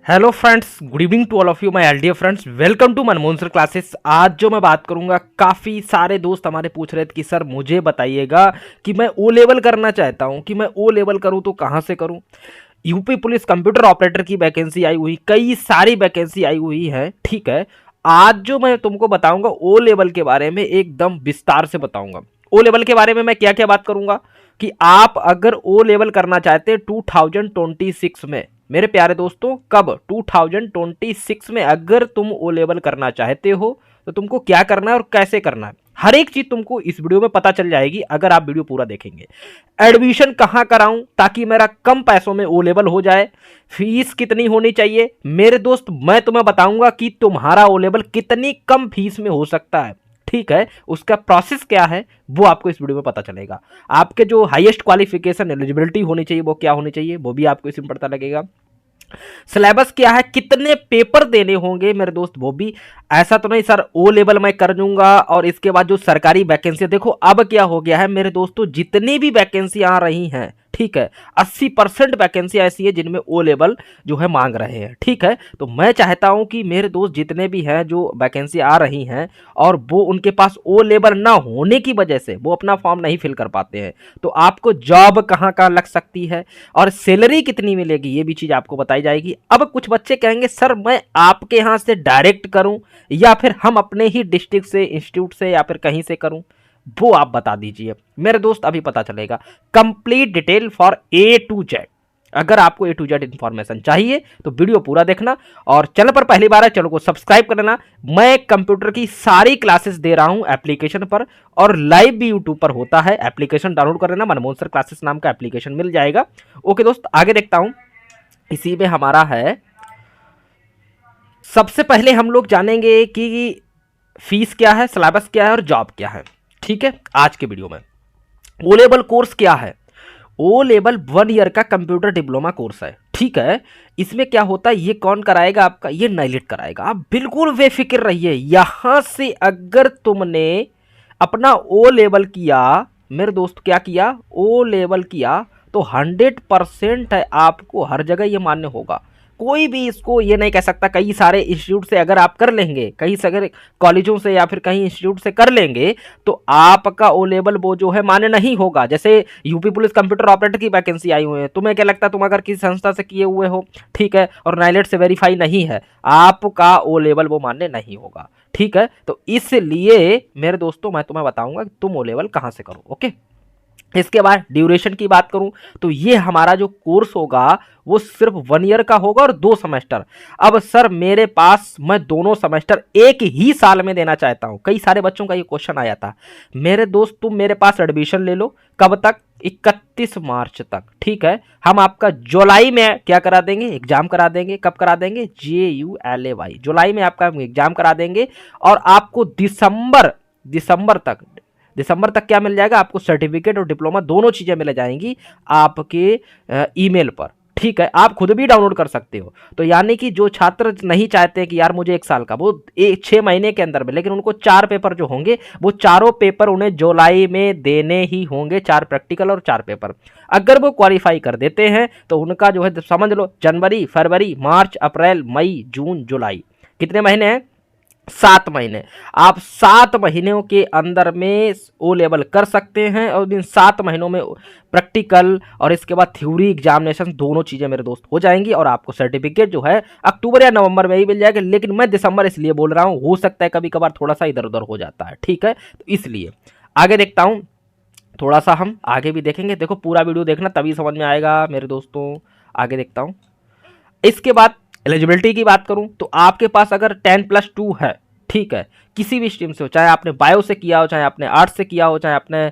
Hello friends, good evening to all of you my L D friends. Welcome to Manmohan sir classes. आज जो मैं बात करूंगा, काफ़ी सारे दोस्त हमारे पूछ रहे थे कि सर मुझे बताइएगा कि मैं ओ लेवल करना चाहता हूं, कि मैं ओ लेवल करूं तो कहां से करूं। यूपी पुलिस कंप्यूटर ऑपरेटर की वैकेंसी आई हुई, कई सारी वैकेंसी आई हुई है। ठीक है, आज जो मैं तुमको बताऊंगा ओ लेवल के बारे में एकदम विस्तार से बताऊंगा। ओ लेवल के बारे में मैं क्या क्या बात करूंगा कि आप अगर ओ लेवल करना चाहते हैं 2026 में, मेरे प्यारे दोस्तों, कब 2026 में अगर तुम ओ लेवल करना चाहते हो तो तुमको क्या करना है और कैसे करना है, हर एक चीज तुमको इस वीडियो में पता चल जाएगी अगर आप वीडियो पूरा देखेंगे। एडमिशन कहाँ कराऊं ताकि मेरा कम पैसों में ओ लेवल हो जाए, फीस कितनी होनी चाहिए मेरे दोस्त, मैं तुम्हें बताऊंगा कि तुम्हारा ओ लेवल कितनी कम फीस में हो सकता है। ठीक है, उसका प्रोसेस क्या है वो आपको इस वीडियो में पता चलेगा। आपके जो हाईएस्ट क्वालिफिकेशन एलिजिबिलिटी होनी चाहिए वो क्या होनी चाहिए वो भी आपको इसमें पता लगेगा। सिलेबस क्या है, कितने पेपर देने होंगे मेरे दोस्त वो भी। ऐसा तो नहीं सर ओ लेवल मैं कर दूंगा और इसके बाद जो सरकारी वैकेंसी, देखो अब क्या हो गया है मेरे दोस्तों, जितनी भी वैकेंसी आ रही हैं, ठीक है, 80% वैकेंसी ऐसी है जिनमें ओ लेवल जो है मांग रहे हैं। ठीक है, तो मैं चाहता हूं कि मेरे दोस्त जितने भी हैं जो वैकेंसी आ रही हैं और वो उनके पास ओ लेवल ना होने की वजह से वो अपना फॉर्म नहीं फिल कर पाते हैं, तो आपको जॉब कहाँ कहाँ लग सकती है और सैलरी कितनी मिलेगी ये भी चीज आपको बताई जाएगी। अब कुछ बच्चे कहेंगे सर मैं आपके यहां से डायरेक्ट करूं या फिर हम अपने ही डिस्ट्रिक्ट से, इंस्टीट्यूट से या फिर कहीं से करूं, वो आप बता दीजिए मेरे दोस्त, अभी पता चलेगा। Complete detail for A to Z. अगर आपको ए टू जेड इंफॉर्मेशन चाहिए तो वीडियो पूरा देखना और चैनल पर पहली बार है चैनल को सब्सक्राइब कर लेना। मैं कंप्यूटर की सारी क्लासेस दे रहा हूं एप्लीकेशन पर और लाइव भी यूट्यूब पर होता है। एप्लीकेशन डाउनलोड कर लेना, मनमोहन सर क्लासेस नाम का एप्लीकेशन मिल जाएगा। ओके दोस्त, आगे देखता हूं। इसी में हमारा है, सबसे पहले हम लोग जानेंगे कि फीस क्या है, सिलेबस क्या है और जॉब क्या है। ठीक है, आज के वीडियो में ओ लेवल कोर्स क्या है। ओ लेवल 1 ईयर का कंप्यूटर डिप्लोमा कोर्स है। ठीक है, इसमें क्या होता है, ये कौन कराएगा आपका, ये नाइलेट कराएगा। आप बिल्कुल बेफिक्र रहिए, यहां से अगर तुमने अपना ओ लेवल किया मेरे दोस्त, क्या किया, ओ लेवल किया, तो 100% है आपको हर जगह ये मान्य होगा। कोई भी इसको ये नहीं कह सकता। कई सारे इंस्टीट्यूट से अगर आप कर लेंगे, कहीं से अगर कॉलेजों से या फिर कहीं इंस्टीट्यूट से कर लेंगे तो आपका ओ लेवल वो जो है मान्य नहीं होगा। जैसे यूपी पुलिस कंप्यूटर ऑपरेटर की वैकेंसी आई हुई है, तुम्हें क्या लगता है, तुम अगर किसी संस्था से किए हुए हो, ठीक है, और नाइलेट से वेरीफाई नहीं है, आपका ओ लेवल वो मान्य नहीं होगा। ठीक है, तो इसलिए मेरे दोस्तों मैं तुम्हें बताऊंगा कि तुम ओ लेवल कहां से करो। ओके, इसके बाद ड्यूरेशन की बात करूं तो ये हमारा जो कोर्स होगा वो सिर्फ 1 ईयर का होगा और 2 सेमेस्टर। अब सर मेरे पास, मैं दोनों सेमेस्टर एक ही साल में देना चाहता हूं। कई सारे बच्चों का ये क्वेश्चन आया था। मेरे दोस्त तुम मेरे पास एडमिशन ले लो, कब तक, 31 मार्च तक। ठीक है, हम आपका जुलाई में क्या करा देंगे, एग्जाम करा देंगे। कब करा देंगे, JULAY, जुलाई में आपका एग्जाम करा देंगे और आपको दिसंबर तक क्या मिल जाएगा आपको, सर्टिफिकेट और डिप्लोमा दोनों चीजें मिल जाएंगी आपके ईमेल पर। ठीक है, आप खुद भी डाउनलोड कर सकते हो। तो यानी कि जो छात्र नहीं चाहते कि यार मुझे 1 साल का, वो 6 महीने के अंदर में, लेकिन उनको 4 पेपर जो होंगे वो चारों पेपर उन्हें जुलाई में देने ही होंगे, 4 प्रैक्टिकल और 4 पेपर। अगर वो क्वालिफाई कर देते हैं तो उनका जो है समझ लो, जनवरी, फरवरी, मार्च, अप्रैल, मई, जून, जुलाई, कितने महीने हैं, 7 महीने। आप 7 महीनों के अंदर में ओ लेवल कर सकते हैं और इन 7 महीनों में प्रैक्टिकल और इसके बाद थ्योरी एग्जामिनेशन दोनों चीज़ें मेरे दोस्त हो जाएंगी और आपको सर्टिफिकेट जो है अक्टूबर या नवंबर में ही मिल जाएगा। लेकिन मैं दिसंबर इसलिए बोल रहा हूँ, हो सकता है कभी कभार थोड़ा सा इधर उधर हो जाता है। ठीक है, तो इसलिए आगे देखता हूँ, थोड़ा सा हम आगे भी देखेंगे। देखो पूरा वीडियो देखना तभी समझ में आएगा मेरे दोस्तों। आगे देखता हूँ, इसके बाद एलिजिबिलिटी की बात करूं तो आपके पास अगर 10+2 है, ठीक है, किसी भी स्ट्रीम से हो, चाहे आपने बायो से किया हो, चाहे आपने आर्ट्स से किया हो, चाहे आपने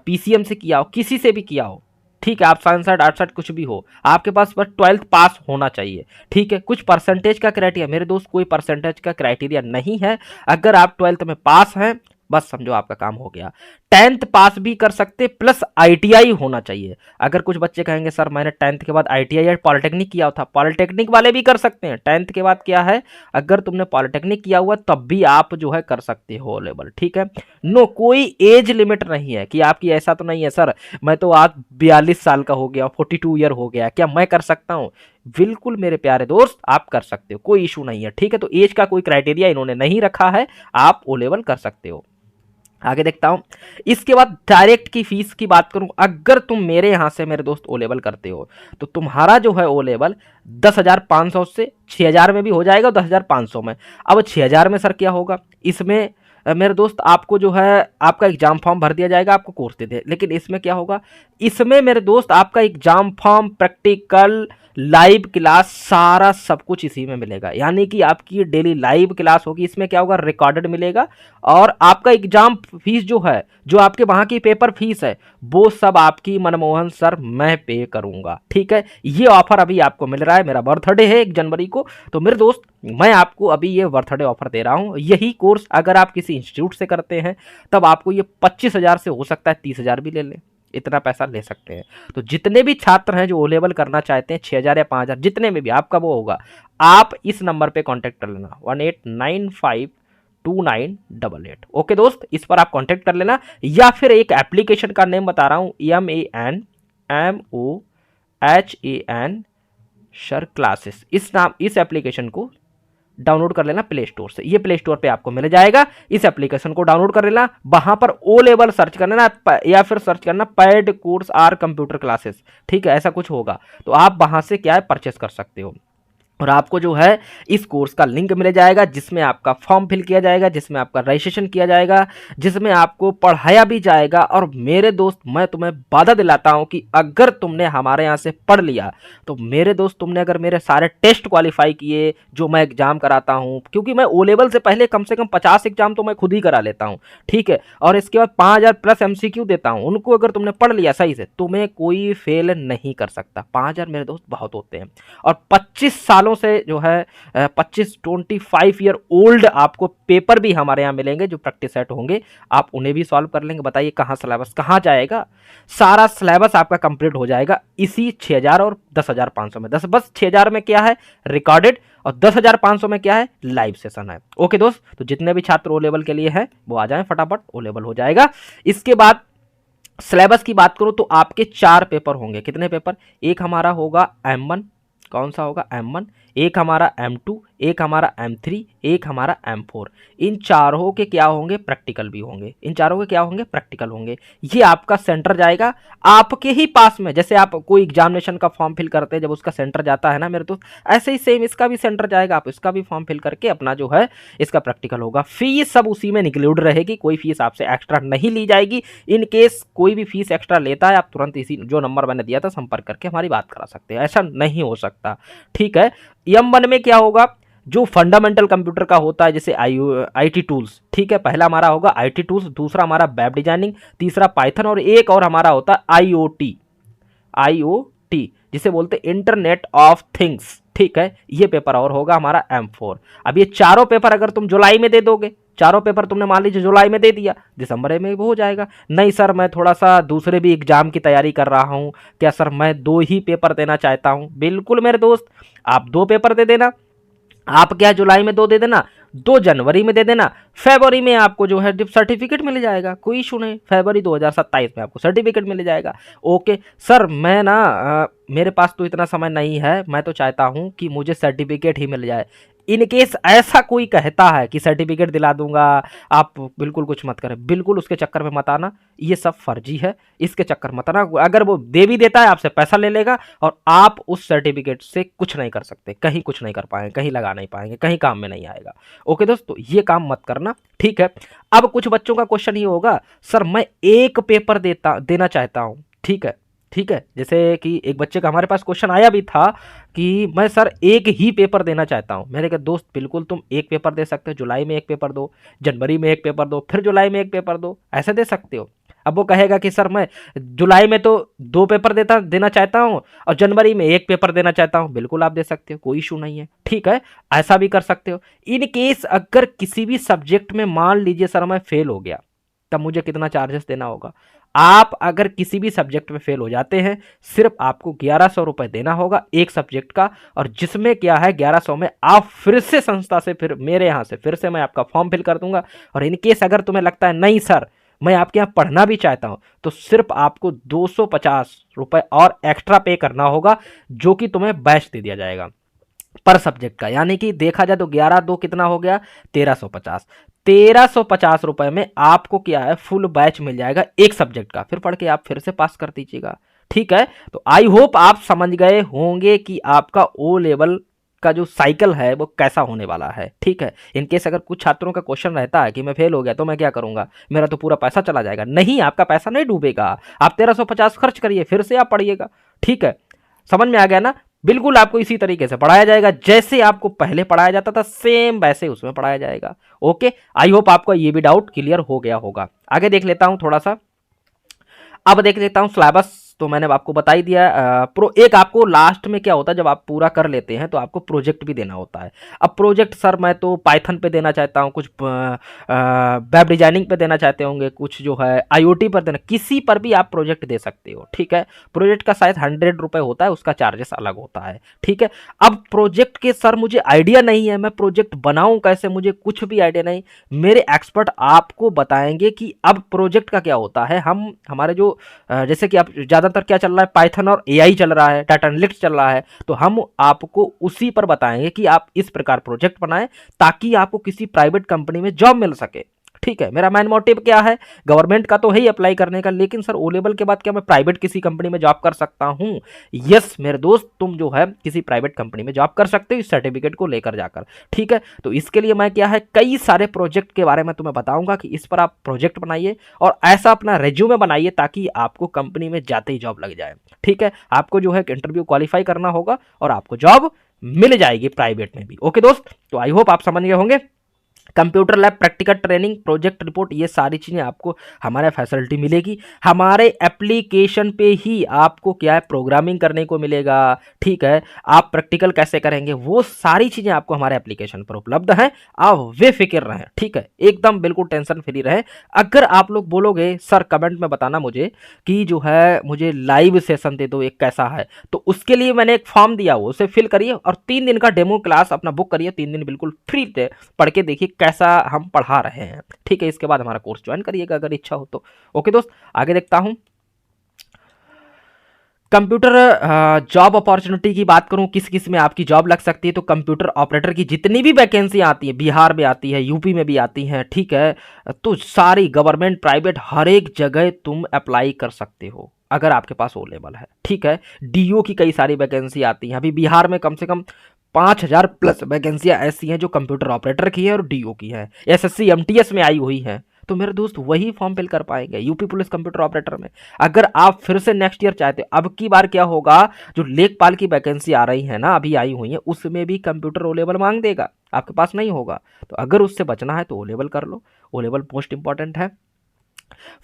PCM से किया हो, किसी से भी किया हो, ठीक है, आप साइंस साइड आर्ट्स साइड कुछ भी हो, आपके पास बस 12th पास होना चाहिए। ठीक है, कुछ परसेंटेज का क्राइटेरिया मेरे दोस्त, कोई परसेंटेज का क्राइटेरिया नहीं है। अगर आप 12th में पास हैं बस समझो आपका काम हो गया। 10th पास भी कर सकते प्लस ITI होना चाहिए। अगर कुछ बच्चे कहेंगे सर मैंने 10th के बाद ITI या पॉलिटेक्निक किया था, पॉलिटेक्निक वाले भी कर सकते हैं। 10th के बाद क्या है, अगर तुमने पॉलिटेक्निक किया हुआ तब भी आप जो है कर सकते हो लेवल। ठीक है, नो कोई एज लिमिट नहीं है कि आपकी, ऐसा तो नहीं है सर मैं तो आज 42 साल का हो गया, 42 ईयर हो गया, क्या मैं कर सकता हूँ। बिल्कुल मेरे प्यारे दोस्त आप कर सकते हो, कोई इशू नहीं है। ठीक है, तो एज का कोई क्राइटेरिया इन्होंने नहीं रखा है, आप ओ लेवल कर सकते हो। आगे देखता हूं। इसके बाद डायरेक्ट की फीस की बात करूं, अगर तुम मेरे यहां से मेरे दोस्त ओ लेवल करते हो तो तुम्हारा जो है ओ लेवल 10,500 से 6,000 में भी हो जाएगा, 10,500 में। अब 6,000 में सर क्या होगा, इसमें मेरे दोस्त आपको जो है आपका एग्जाम फॉर्म भर दिया जाएगा, आपको कोर्स दे दे। लेकिन इसमें क्या होगा, इसमें मेरे दोस्त आपका exam form, practical, live class, सारा सब कुछ इसी में मिलेगा। यानी कि आपकी डेली लाइव क्लास होगी, इसमें क्या होगा, रिकॉर्डेड मिलेगा। और आपका एग्जाम फीस जो है, जो आपके वहां की पेपर फीस है, वो सब आपकी मनमोहन सर मैं पे करूंगा। ठीक है, ये ऑफर अभी आपको मिल रहा है, मेरा बर्थडे है 1 जनवरी को, तो मेरे दोस्त मैं आपको अभी ये बर्थडे ऑफर दे रहा हूं। यही कोर्स अगर आप किसी इंस्टीट्यूट से करते हैं तब आपको ये 25,000 से हो सकता है 30,000 भी ले लें, इतना पैसा ले सकते हैं। तो जितने भी छात्र हैं जो ओ लेवल करना चाहते हैं, 6,000 या 5,000 जितने में भी आपका वो होगा, आप इस नंबर पे कांटेक्ट कर लेना, 18952988। ओके दोस्त, इस पर आप कांटेक्ट कर लेना। या फिर एक एप्लीकेशन का नेम बता रहा हूं, MANMOHAN सर क्लासेस, इस एप्लीकेशन को डाउनलोड कर लेना प्ले स्टोर से। ये प्ले स्टोर पे आपको मिल जाएगा, इस एप्लीकेशन को डाउनलोड कर लेना। वहां पर ओ लेवल सर्च करना या फिर सर्च करना paid course or computer classes. ठीक है, ऐसा कुछ होगा, तो आप वहां से क्या है परचेस कर सकते हो। और आपको जो है इस कोर्स का लिंक मिल जाएगा, जिसमें आपका फॉर्म फिल किया जाएगा, जिसमें आपका रजिस्ट्रेशन किया जाएगा, जिसमें आपको पढ़ाया भी जाएगा। और मेरे दोस्त मैं तुम्हें वादा दिलाता हूं कि अगर तुमने हमारे यहाँ से पढ़ लिया तो मेरे दोस्त तुमने अगर मेरे सारे टेस्ट क्वालिफाई किए जो मैं एग्जाम कराता हूं, क्योंकि मैं ओ लेवल से पहले कम से कम 50 एग्जाम तो मैं खुद ही करा लेता हूं। ठीक है, और इसके बाद 5,000 प्लस MCQ देता हूं, उनको अगर तुमने पढ़ लिया सही से तुम्हें कोई फेल नहीं कर सकता। 5,000 मेरे दोस्त बहुत होते हैं। और 25 सालों से जो है 25 ईयर ओल्ड आपको पेपर भी हमारे यहाँ मिलेंगे जो प्रैक्टिस सेट होंगे, आप उन्हें भी सॉल्व कर लेंगे। बताइए कहाँ सिलेबस कहाँ जाएगा, सारा सिलेबस आपका कंप्लीट हो जाएगा इसी 6,000 और 10,500 में। बस 6,000 में क्या है रिकॉर्डेड, और 10,500 में क्या है लाइव सेशन है। ओके दोस्त, तो जितने भी छात्र ओ लेवल के लिए हैं वो आ जाएं, फटाफट ओ लेवल हो जाएगा। इसके बाद सिलेबस की बात करूं तो आपके 4 पेपर होंगे। कितने पेपर, एक हमारा होगा M1, कौन सा होगा M1, एक हमारा M2, एक हमारा M3, एक हमारा M4। इन चारों के क्या होंगे, प्रैक्टिकल भी होंगे। इन चारों के क्या होंगे, प्रैक्टिकल होंगे। ये आपका सेंटर जाएगा आपके ही पास में, जैसे आप कोई एग्जामिनेशन का फॉर्म फिल करते हैं जब उसका सेंटर जाता है ना मेरे दोस्त, ऐसे ही सेम इसका भी सेंटर जाएगा। आप इसका भी फॉर्म फिल करके अपना जो है इसका प्रैक्टिकल होगा। फीस सब उसी में इंक्लूड रहेगी, कोई फीस आपसे एक्स्ट्रा नहीं ली जाएगी। इन केस कोई भी फीस एक्स्ट्रा लेता है, आप तुरंत इसी जो नंबर मैंने दिया था संपर्क करके हमारी बात करा सकते हैं, ऐसा नहीं हो सकता। ठीक है, M1 में क्या होगा, जो फंडामेंटल कंप्यूटर का होता है, जैसे IT टूल्स। ठीक है, पहला हमारा होगा IT टूल्स, दूसरा हमारा वेब डिजाइनिंग, तीसरा पाइथन, और एक और हमारा होता है IoT जिसे बोलते हैं इंटरनेट ऑफ थिंग्स। ठीक है, ये पेपर और होगा हमारा M4। अब ये चारों पेपर अगर तुम जुलाई में दे दोगे, चारों पेपर तुमने मान लीजिए जुलाई में दे दिया, दिसंबर में वो हो जाएगा। नहीं सर मैं थोड़ा सा दूसरे भी एग्जाम की तैयारी कर रहा हूं, क्या सर मैं 2 ही पेपर देना चाहता हूं, बिल्कुल मेरे दोस्त आप 2 पेपर दे देना। आप क्या जुलाई में 2 दे देना, 2 जनवरी में दे देना, फरवरी में आपको जो है सर्टिफिकेट मिल जाएगा, कोई इशू नहीं। फरवरी 2027 में आपको सर्टिफिकेट मिल जाएगा। ओके सर मैं ना मेरे पास तो इतना समय नहीं है, मैं तो चाहता हूं कि मुझे सर्टिफिकेट ही मिल जाए। इन केस ऐसा कोई कहता है कि सर्टिफिकेट दिला दूंगा, आप बिल्कुल कुछ मत करें, बिल्कुल उसके चक्कर में मत आना, ये सब फर्जी है, इसके चक्कर मत आना। अगर वो दे भी देता है आपसे पैसा ले लेगा, और आप उस सर्टिफिकेट से कुछ नहीं कर सकते, कहीं कुछ नहीं कर पाएंगे, कहीं लगा नहीं पाएंगे, कहीं काम में नहीं आएगा। ओके दोस्तों, ये काम मत करना। ठीक है, अब कुछ बच्चों का क्वेश्चन ये होगा, सर मैं एक पेपर देना चाहता हूं। ठीक है, ठीक है, जैसे कि एक बच्चे का हमारे पास क्वेश्चन आया भी था कि मैं सर एक ही पेपर देना चाहता हूं। मैंने कहा दोस्त बिल्कुल तुम एक पेपर दे सकते हो, जुलाई में एक पेपर दो, जनवरी में एक पेपर दो, फिर जुलाई में एक पेपर दो, ऐसे दे सकते हो। अब वो कहेगा कि सर मैं जुलाई में तो 2 पेपर देना चाहता हूं और जनवरी में एक पेपर देना चाहता हूं, बिल्कुल आप दे सकते हो, कोई इशू नहीं है। ठीक है, ऐसा भी कर सकते हो। इन केस अगर किसी भी सब्जेक्ट में मान लीजिए सर मैं फेल हो गया, तब मुझे कितना चार्जेस देना होगा। आप अगर किसी भी सब्जेक्ट में फेल हो जाते हैं, सिर्फ आपको 1100 रुपए देना होगा एक सब्जेक्ट का, और जिसमें क्या है 1100 में आप फिर से संस्था से, फिर मेरे यहां से फिर से मैं आपका फॉर्म फिल कर दूंगा। और इन केस अगर तुम्हें लगता है नहीं सर मैं आपके यहाँ पढ़ना भी चाहता हूँ, तो सिर्फ आपको 250 रुपये और एक्स्ट्रा पे करना होगा, जो कि तुम्हें बैच दे दिया जाएगा पर सब्जेक्ट का। यानी कि देखा जाए तो 11 2 कितना हो गया, 1350। 1350 रुपये में आपको क्या है, फुल बैच मिल जाएगा एक सब्जेक्ट का, फिर पढ़ के आप फिर से पास कर दीजिएगा। ठीक है, तो आई होप आप समझ गए होंगे कि आपका ओ लेवल का जो साइकिल है वो कैसा होने वाला है। ठीक है, इनकेस अगर कुछ छात्रों का क्वेश्चन रहता है कि मैं फेल हो गया तो मैं क्या करूंगा, मेरा तो पूरा पैसा चला जाएगा। नहीं, आपका पैसा नहीं डूबेगा, आप 1350 खर्च करिए, फिर से आप पढ़िएगा। ठीक है, समझ में आ गया ना। बिल्कुल आपको इसी तरीके से पढ़ाया जाएगा, जैसे आपको पहले पढ़ाया जाता था सेम वैसे उसमें पढ़ाया जाएगा। ओके, आई होप आपका ये भी डाउट क्लियर हो गया होगा। आगे देख लेता हूं थोड़ा सा, अब देख लेता हूं सिलेबस। तो मैंने आपको बता ही दिया। एक आपको लास्ट में क्या होता है, जब आप पूरा कर लेते हैं तो आपको प्रोजेक्ट भी देना होता है। अब प्रोजेक्ट सर मैं तो पाइथन पे देना चाहता हूँ, कुछ वेब डिजाइनिंग पे देना चाहते होंगे, कुछ जो है आईओटी पर देना, किसी पर भी आप प्रोजेक्ट दे सकते हो। ठीक है, प्रोजेक्ट का शायद 100 रुपये होता है, उसका चार्जेस अलग होता है। ठीक है, अब प्रोजेक्ट के सर मुझे आइडिया नहीं है, मैं प्रोजेक्ट बनाऊं कैसे, मुझे कुछ भी आइडिया नहीं। मेरे एक्सपर्ट आपको बताएंगे कि अब प्रोजेक्ट का क्या होता है। हम हमारे जो जैसे कि आप ज़्यादातर क्या चल रहा है, पाइथन और एआई चल रहा है, डाटा एनालिटिक्स चल रहा है, तो हम आपको उसी पर बताएंगे कि आप इस प्रकार प्रोजेक्ट बनाएं ताकि आपको किसी प्राइवेट कंपनी में जॉब मिल सके। ठीक है, मेरा मेन मोटिव क्या है, गवर्नमेंट का तो है ही अप्लाई करने का, लेकिन सर ओ लेवल के बाद क्या मैं प्राइवेट किसी कंपनी में जॉब कर सकता हूं? यस मेरे दोस्त, तुम जो है किसी प्राइवेट कंपनी में जॉब कर सकते हो इस सर्टिफिकेट को लेकर जाकर। ठीक है, तो इसके लिए मैं क्या है, कई सारे प्रोजेक्ट के बारे में तुम्हें बताऊंगा कि इस पर आप प्रोजेक्ट बनाइए और ऐसा अपना रेज्यूमे बनाइए ताकि आपको कंपनी में जाते ही जॉब लग जाए। ठीक है, आपको जो है इंटरव्यू क्वालिफाई करना होगा और आपको जॉब मिल जाएगी प्राइवेट में भी। ओके दोस्त, तो आई होप आप समझ गए होंगे। Computer lab, practical training, project report, ये सारी चीज़ें आपको हमारे फैसिलिटी मिलेगी। हमारे एप्लीकेशन पे ही आपको क्या है, प्रोग्रामिंग करने को मिलेगा। ठीक है, आप प्रैक्टिकल कैसे करेंगे वो सारी चीज़ें आपको हमारे एप्लीकेशन पर उपलब्ध हैं। आप बेफिक्र रहें, ठीक है, एकदम बिल्कुल टेंशन फ्री रहें। अगर आप लोग बोलोगे सर कमेंट में बताना मुझे कि जो है मुझे लाइव सेशन दे दो एक, कैसा है, तो उसके लिए मैंने एक फॉर्म दिया हुआ, उसे फिल करिए और 3 दिन का डेमो क्लास अपना बुक करिए। 3 दिन बिल्कुल फ्री पढ़ के देखिए कैसा हम पढ़ा रहे हैं। ठीक है, इसके बाद हमारा कोर्स ज्वाइन करिएगा अगर इच्छा हो तो। ओके दोस्त, आगे देखता हूं। कंप्यूटर जॉब अपॉर्चुनिटी की बात करूं, किस किस में आपकी जॉब लग सकती है, तो कंप्यूटर ऑपरेटर की जितनी भी वैकेंसी आती है, बिहार में आती है, यूपी में भी आती हैं। ठीक है, तो सारी गवर्नमेंट प्राइवेट हर एक जगह तुम अप्लाई कर सकते हो अगर आपके पास ओ लेवल है। ठीक है, डीओ की कई सारी वैकेंसी आती हैं। अभी बिहार में कम से कम 5000 प्लस वैकेंसियां ऐसी हैं जो कंप्यूटर ऑपरेटर की है और डीओ की है, एसएससी एमटीएस में आई हुई हैं। तो मेरे दोस्त वही फॉर्म फिल कर पाएंगे यूपी पुलिस कंप्यूटर ऑपरेटर में। अगर आप फिर से नेक्स्ट ईयर चाहते हो, अब की बार क्या होगा, जो लेखपाल की वैकेंसी आ रही है ना, अभी आई हुई है, उसमें भी कंप्यूटर ओ लेवल मांग देगा, आपके पास नहीं होगा। तो अगर उससे बचना है तो ओ लेवल कर लो, ओ लेवल मोस्ट इंपॉर्टेंट है।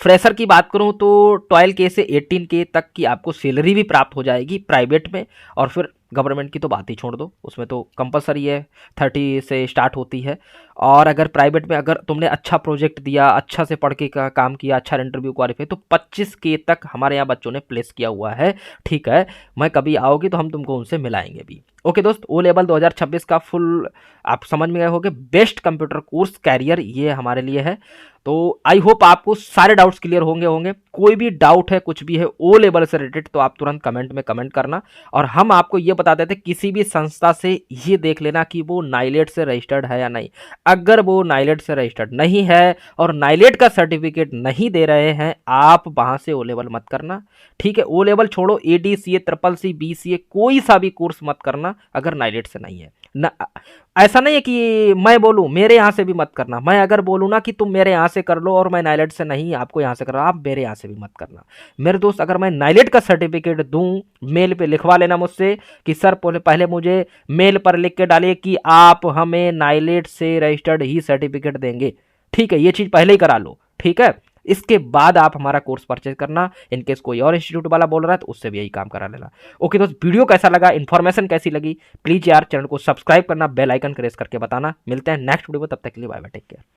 फ्रेशर की बात करूं तो 12K से 18K तक की आपको सैलरी भी प्राप्त हो जाएगी प्राइवेट में। और फिर गवर्नमेंट की तो बात ही छोड़ दो, उसमें तो कंपलसरी है, 30 से स्टार्ट होती है। और अगर प्राइवेट में अगर तुमने अच्छा प्रोजेक्ट दिया, अच्छा से पढ़ के काम किया, अच्छा इंटरव्यू क्वालिफाई, तो 25K तक हमारे यहाँ बच्चों ने प्लेस किया हुआ है। ठीक है, मैं कभी आओगी तो हम तुमको उनसे मिलाएंगे भी। ओके दोस्त, ओ लेवल 2026 का फुल आप समझ में गए होंगे, बेस्ट कंप्यूटर कोर्स कैरियर ये हमारे लिए है। तो आई होप आपको सारे डाउट्स क्लियर होंगे। कोई भी डाउट है, कुछ भी है ओ लेवल से रिलेटेड, तो आप तुरंत कमेंट में कमेंट करना। और हम आपको ये बता देते, किसी भी संस्था से ये देख लेना कि वो नाइलेट से रजिस्टर्ड है या नहीं। अगर वो नाइलेट से रजिस्टर्ड नहीं है और नाइलेट का सर्टिफिकेट नहीं दे रहे हैं, आप वहां से ओ लेवल मत करना। ठीक है, ओ लेवल छोड़ो, एडीसीए, ट्रिपल सी, बीसीए, कोई सा भी कोर्स मत करना अगर नाइलेट से नहीं है ना। ऐसा नहीं है कि मैं बोलूं मेरे यहाँ से भी मत करना, मैं अगर बोलूं ना कि तुम मेरे यहाँ से कर लो और मैं नाइलेट से नहीं आपको यहाँ से कर रहा, आप मेरे यहाँ से भी मत करना। मेरे दोस्त, अगर मैं नाइलेट का सर्टिफिकेट दूं, मेल पे लिखवा लेना मुझसे कि सर पहले मुझे मेल पर लिख के डालिए कि आप हमें नाइलेट से रजिस्टर्ड ही सर्टिफिकेट देंगे। ठीक है, ये चीज़ पहले ही करा लो। ठीक है, इसके बाद आप हमारा कोर्स परचेज करना। इनकेस कोई और इंस्टीट्यूट वाला बोल रहा है तो उससे भी यही काम करा लेना। ओके दोस्त, वीडियो कैसा लगा, इन्फॉर्मेशन कैसी लगी, प्लीज यार चैनल को सब्सक्राइब करना, बेल आइकन प्रेस करके बताना। मिलते हैं नेक्स्ट वीडियो में, तब तक के लिए बाय बाय, टेक केयर।